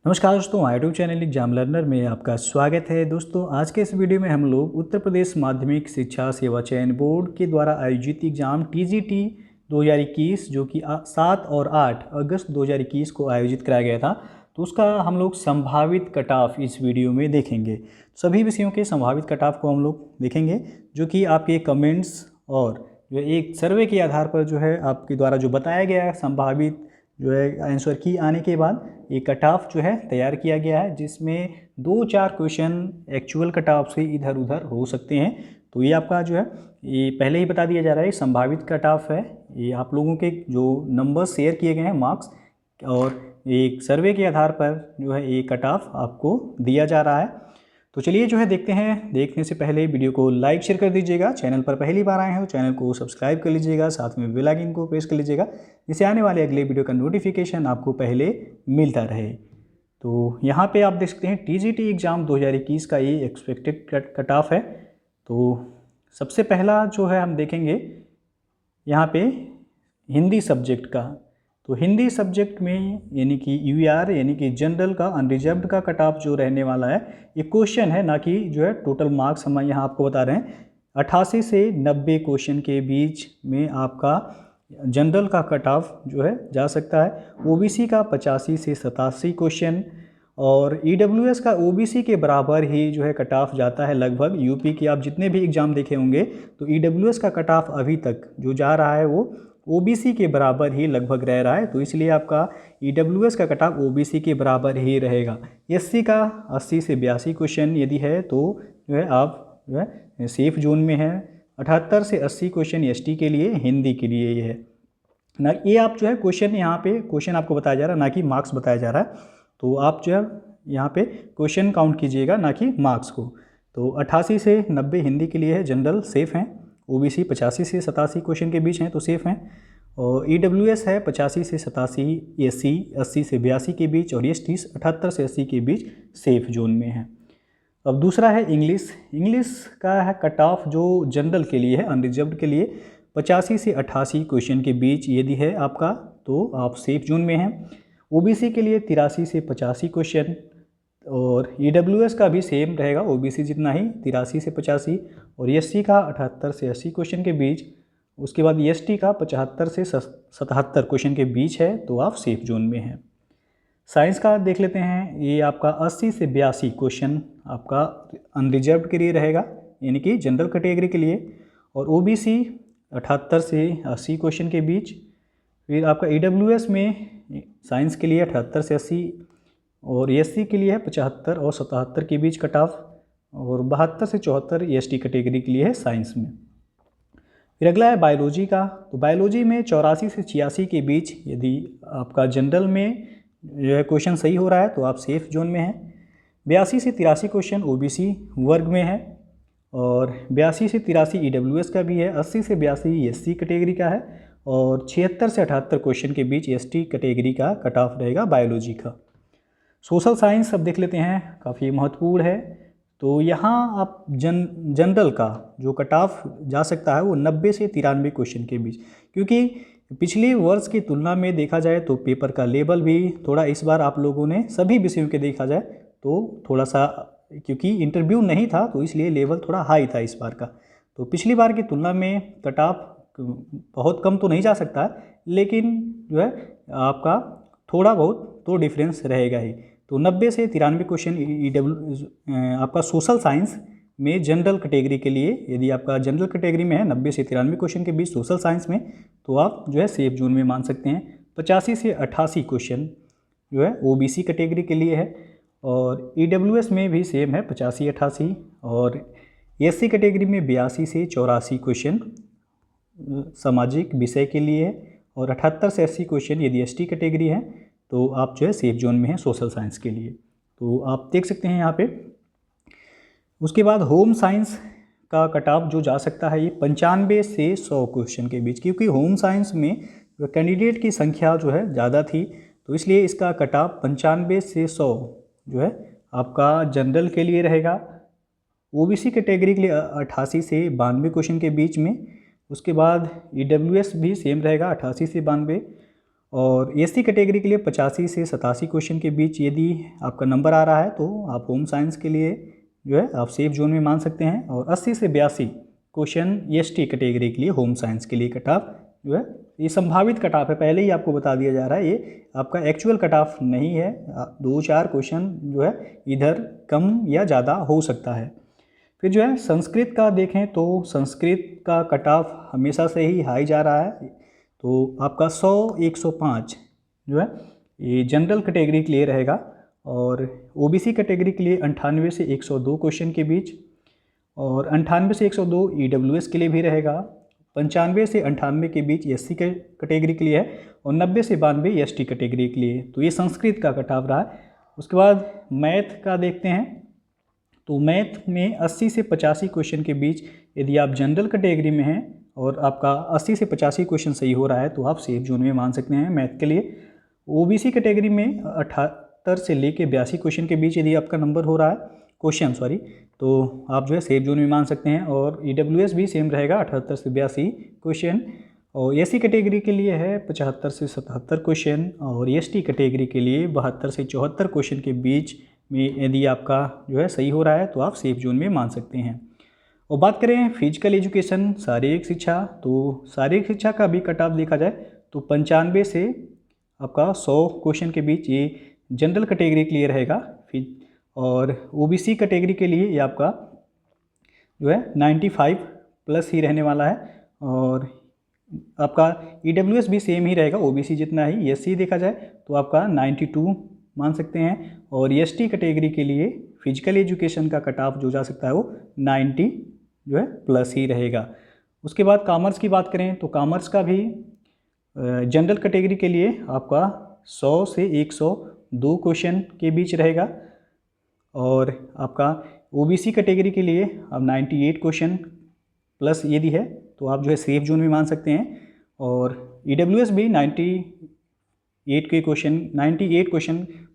नमस्कार दोस्तों, YouTube channel exam learner में आपका स्वागत है। दोस्तों, आज के इस वीडियो में हम लोग उत्तर प्रदेश माध्यमिक शिक्षा सेवा चयन बोर्ड के द्वारा आयोजित एग्जाम टीजीटी 2021 जो कि 7 और 8 अगस्त 2021 को आयोजित कराया गया था, तो उसका हम लोग संभावित कट ऑफ इस वीडियो में देखेंगे। सभी विषयों के संभावित कट ऑफ को हम लोग देखेंगे, जो कि आपके कमेंट्स और जो एक सर्वे के आधार पर जो है आपके द्वारा जो बताया गया है संभावित जो है आंसर की आने के बाद ये कट ऑफ जो है तैयार किया गया है, जिसमें 2-4 क्वेश्चन एक्चुअल कट ऑफ से इधर उधर हो सकते हैं। तो ये आपका जो है ये पहले ही बता दिया जा रहा है, संभावित कट ऑफ है। ये आप लोगों के जो नंबर शेयर किए गए हैं मार्क्स और एक सर्वे के आधार पर जो है ये कट ऑफ आपको दिया जा रहा है। तो चलिए जो है देखते हैं। देखने से पहले वीडियो को लाइक शेयर कर दीजिएगा, चैनल पर पहली बार आए हैं तो चैनल को सब्सक्राइब कर लीजिएगा, साथ में बेल आइकन को प्रेस कर लीजिएगा, जिससे आने वाले अगले वीडियो का नोटिफिकेशन आपको पहले मिलता रहे। तो यहाँ पे आप देख सकते हैं टीजीटी एग्ज़ाम 2021 का ये एक्सपेक्टेड कट ऑफ है। तो सबसे पहला जो है हम देखेंगे यहाँ पे हिंदी सब्जेक्ट का। तो हिंदी सब्जेक्ट में यानी कि यूआर यानी कि जनरल का अनरिजर्व्ड का कट ऑफ जो रहने वाला है, ये क्वेश्चन है ना कि जो है टोटल मार्क्स हम यहाँ आपको बता रहे हैं। 88 से 90 क्वेश्चन के बीच में आपका जनरल का कट ऑफ जो है जा सकता है। ओबीसी का 85 से 87 क्वेश्चन और ईडब्ल्यूएस का ओबीसी के बराबर ही जो है कट ऑफ जाता है लगभग। यूपी के आप जितने भी एग्ज़ाम देखे होंगे तो ईडब्ल्यूएस का कट ऑफ अभी तक जो जा रहा है वो ओबीसी के बराबर ही लगभग रह रहा है। तो इसलिए आपका ईडब्ल्यूएस का कट ऑफ ओबीसी के बराबर ही रहेगा। एससी का 80 से 82 क्वेश्चन यदि है तो जो है आप जो है सेफ जोन में है। 78 से 80 क्वेश्चन एसटी के लिए, हिंदी के लिए ये है ना। ये आप जो है क्वेश्चन यहाँ पे क्वेश्चन आपको बताया जा रहा है, ना कि मार्क्स बताया जा रहा है। तो आप जो है यहाँ पे क्वेश्चन काउंट कीजिएगा, ना कि मार्क्स को। तो 88 से 90 हिंदी के लिए है, जनरल सेफ हैं। ओबीसी 85 से 87 क्वेश्चन के बीच हैं तो सेफ हैं। और ईडब्ल्यूएस है 85 से 87, एससी 80 से 82 के बीच और एसटी 78 से 80 के बीच सेफ जोन में है। अब दूसरा है इंग्लिश। इंग्लिश का है कट ऑफ जो जनरल के लिए है, अनरिजर्व्ड के लिए 85 से 88 क्वेश्चन के बीच यदि है आपका तो आप सेफ जोन में हैं। ओबीसी के लिए 83 से 85 क्वेश्चन और ईडब्ल्यूएस का भी सेम रहेगा, ओबीसी जितना ही 83 से 85 और एससी का 78 से 80 क्वेश्चन के बीच। उसके बाद एसटी का 75 से 77 क्वेश्चन के बीच है तो आप सेफ जोन में हैं। साइंस का देख लेते हैं। ये आपका 80 से 82 क्वेश्चन आपका अनरिजर्व्ड के लिए रहेगा, यानी कि जनरल कैटेगरी के लिए। और ओबीसी 78 से 80 क्वेश्चन के बीच। फिर आपका ईडब्ल्यूएस में साइंस के लिए 78 से 80 और एससी के लिए है 75 और 77 के बीच कट ऑफ और 72 से 74 एसटी कैटेगरी के लिए है साइंस में। फिर अगला है बायोलॉजी का। तो बायोलॉजी में 84 से 86 के बीच यदि आपका जनरल में जो है क्वेश्चन सही हो रहा है तो आप सेफ जोन में हैं। 82 से 83 क्वेश्चन ओबीसी वर्ग में है और 82 से 83 ईडब्ल्यूएस का भी है। 80 से 82 एससी कैटेगरी का है और 76 से 78 क्वेश्चन के बीच एसटी कैटेगरी का कट ऑफ रहेगा बायोलॉजी का। सोशल साइंस अब देख लेते हैं, काफ़ी महत्वपूर्ण है। तो यहाँ आप जनरल का जो कट ऑफ जा सकता है वो 90 से 93 क्वेश्चन के बीच, क्योंकि पिछले वर्ष की तुलना में देखा जाए तो पेपर का लेवल भी थोड़ा इस बार आप लोगों ने सभी विषयों के देखा जाए तो थोड़ा सा, क्योंकि इंटरव्यू नहीं था तो इसलिए लेवल थोड़ा हाई था इस बार का। तो पिछली बार की तुलना में कट ऑफ बहुत कम तो नहीं जा सकता, लेकिन जो है आपका थोड़ा बहुत तो डिफरेंस रहेगा ही। तो 90 से 93 क्वेश्चन आपका सोशल साइंस में जनरल कैटेगरी के लिए, यदि आपका जनरल कैटेगरी में है 90 से 93 क्वेश्चन के बीच सोशल साइंस में, तो आप जो है सेफ जोन में मान सकते हैं। 85 से 88 क्वेश्चन जो है ओबीसी कैटेगरी के लिए है और ईडब्ल्यूएस में भी सेम है 85-88 और एससी कैटेगरी में 82 से 84 क्वेश्चन सामाजिक विषय के लिए है और 78 से 80 क्वेश्चन यदि एसटी कैटेगरी है तो आप जो है सेफ जोन में हैं सोशल साइंस के लिए। तो आप देख सकते हैं यहाँ पे। उसके बाद होम साइंस का कट ऑफ जो जा सकता है ये 95 से 100 क्वेश्चन के बीच, क्योंकि होम साइंस में कैंडिडेट की संख्या जो है ज़्यादा थी तो इसलिए इसका कट ऑफ 95 से 100 जो है आपका जनरल के लिए रहेगा। ओबीसी कैटेगरी के लिए 88 से 92 क्वेश्चन के बीच में। उसके बाद ईडब्ल्यूएस भी सेम रहेगा 88 से 92 और एससी कैटेगरी के लिए 85 से 87 क्वेश्चन के बीच यदि आपका नंबर आ रहा है तो आप होम साइंस के लिए जो है आप सेफ जोन में मान सकते हैं। और 80 से 82 क्वेश्चन एसटी कैटेगरी के लिए होम साइंस के लिए कट ऑफ जो है ये संभावित कट ऑफ है, पहले ही आपको बता दिया जा रहा है, ये आपका एक्चुअल कट ऑफ नहीं है। 2-4 क्वेश्चन जो है इधर कम या ज़्यादा हो सकता है। फिर जो है संस्कृत का देखें तो संस्कृत का कट ऑफ हमेशा से ही हाई जा रहा है। तो आपका 100-105 जो है ये जनरल कैटेगरी के लिए रहेगा। और ओबीसी कैटेगरी के लिए 98 से 102 क्वेश्चन के बीच, और 98 से 102 ईडब्ल्यूएस के लिए भी रहेगा। 95 से 98 के बीच एससी कैटेगरी के लिए है, और 90 से 92 एसटी कैटेगरी के लिए। तो ये संस्कृत का कट ऑफ रहा है। उसके बाद मैथ का देखते हैं तो मैथ में 80 से 85 क्वेश्चन के बीच यदि आप जनरल कैटेगरी में हैं और आपका 80 से 85 क्वेश्चन सही हो रहा है तो आप सेफ जोन में मान सकते हैं मैथ के लिए। ओबीसी कैटेगरी में 78 से लेके 82 क्वेश्चन के बीच यदि आपका नंबर हो रहा है क्वेश्चन तो आप जो है सेफ जोन में मान सकते हैं। और ईडब्ल्यूएस भी सेम रहेगा 78 से 82 क्वेश्चन। और एससी कैटेगरी के लिए है 75 से 77 क्वेश्चन, और एसटी कैटेगरी के लिए 72 से 74 क्वेश्चन के बीच में यदि आपका जो है सही हो रहा है तो आप सेफ जोन में मान सकते हैं। और बात करें फिजिकल एजुकेशन शारीरिक शिक्षा, तो शारीरिक शिक्षा का भी कट ऑफ देखा जाए तो 95 से आपका 100 क्वेश्चन के बीच ये जनरल कैटेगरी के लिए रहेगा। और ओबीसी कैटेगरी के लिए ये आपका जो है 95 प्लस ही रहने वाला है। और आपका ईडब्ल्यूएस भी सेम ही रहेगा ओबीसी जितना ही। एससी देखा जाए तो आपका 92 मान सकते हैं। और एसटी कैटेगरी के लिए फिजिकल एजुकेशन का कट ऑफ जो जा सकता है वो 90 जो है प्लस ही रहेगा। उसके बाद कॉमर्स की बात करें तो कॉमर्स का भी जनरल कैटेगरी के लिए आपका 100 से 102 क्वेश्चन के बीच रहेगा। और आपका ओबीसी कैटेगरी के लिए अब 98 क्वेश्चन प्लस यदि है तो आप जो है सेफ जोन में मान सकते हैं। और ईडब्ल्यूएस भी 98 क्वेश्चन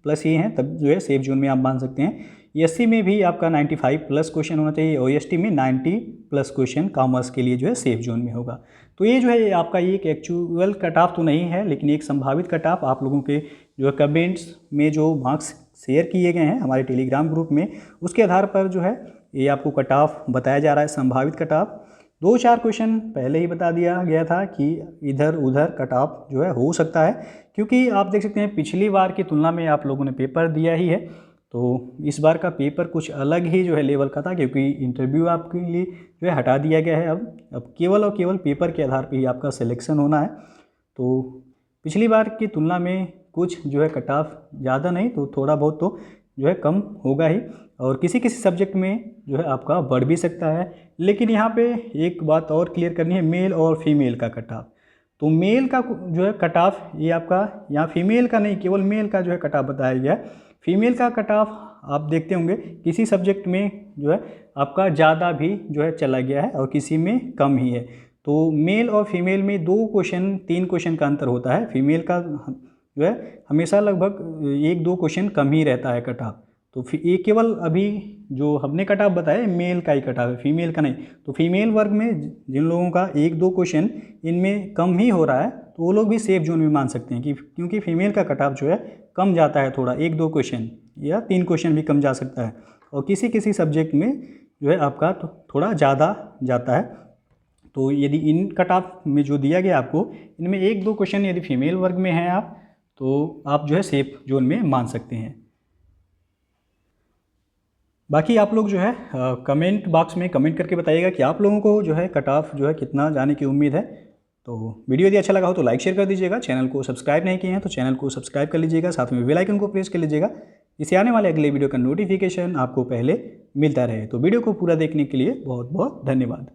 प्लस ये हैं तब जो है सेफ जोन में आप मान सकते हैं। एससी में भी आपका 95 प्लस क्वेश्चन होना चाहिए, और एसटी में 90 प्लस क्वेश्चन कॉमर्स के लिए जो है सेफ जोन में होगा। तो ये जो है आपका एक एक्चुअल कट ऑफ तो नहीं है, लेकिन एक संभावित कट ऑफ आप लोगों के जो है कमेंट्स में जो मार्क्स शेयर किए गए हैं हमारे टेलीग्राम ग्रुप में, उसके आधार पर जो है ये आपको कट ऑफ बताया जा रहा है, संभावित कट ऑफ। 2-4 क्वेश्चन पहले ही बता दिया गया था कि इधर उधर कट ऑफ जो है हो सकता है, क्योंकि आप देख सकते हैं पिछली बार की तुलना में आप लोगों ने पेपर दिया ही है, तो इस बार का पेपर कुछ अलग ही जो है लेवल का था, क्योंकि इंटरव्यू आपके लिए जो है हटा दिया गया है। अब केवल और केवल पेपर के आधार पर ही आपका सिलेक्शन होना है। तो पिछली बार की तुलना में कुछ जो है कट ऑफ ज़्यादा नहीं तो थोड़ा बहुत तो जो है कम होगा ही, और किसी किसी सब्जेक्ट में जो है आपका बढ़ भी सकता है। लेकिन यहाँ पे एक बात और क्लियर करनी है, मेल और फीमेल का कट ऑफ। तो मेल का जो है कट ऑफ ये आपका यहाँ फीमेल का नहीं, केवल मेल का जो है कट ऑफ बताया गया है। फीमेल का कट ऑफ आप देखते होंगे किसी सब्जेक्ट में जो है आपका ज़्यादा भी जो है चला गया है और किसी में कम ही है। तो मेल और फीमेल में 2-3 क्वेश्चन का अंतर होता है। फीमेल का जो है हमेशा लगभग 1-2 क्वेश्चन कम ही रहता है कट ऑफ। तो ये केवल अभी जो हमने कट ऑफ बताया मेल का ही कट ऑफ है, फीमेल का नहीं। तो फीमेल वर्ग में जिन लोगों का 1-2 क्वेश्चन इनमें कम ही हो रहा है तो वो लोग भी सेफ जोन में मान सकते हैं, क्योंकि फीमेल का कट ऑफ जो है कम जाता है, थोड़ा 1-2 क्वेश्चन या 3 क्वेश्चन भी कम जा सकता है। और किसी किसी सब्जेक्ट में जो है आपका तो थोड़ा ज़्यादा जाता है। तो यदि इन कट ऑफ में जो दिया गया आपको, इनमें 1-2 क्वेश्चन यदि फीमेल वर्ग में हैं आप तो आप जो है सेफ जोन में मान सकते हैं। बाकी आप लोग जो है कमेंट बॉक्स में कमेंट करके बताइएगा कि आप लोगों को जो है कट ऑफ जो है कितना जाने की उम्मीद है। तो वीडियो यदि अच्छा लगा हो तो लाइक शेयर कर दीजिएगा। चैनल को सब्सक्राइब नहीं किए हैं तो चैनल को सब्सक्राइब कर लीजिएगा, साथ में बेल आइकन को प्रेस कर लीजिएगा, इससे आने वाले अगले वीडियो का नोटिफिकेशन आपको पहले मिलता रहे। तो वीडियो को पूरा देखने के लिए बहुत बहुत धन्यवाद।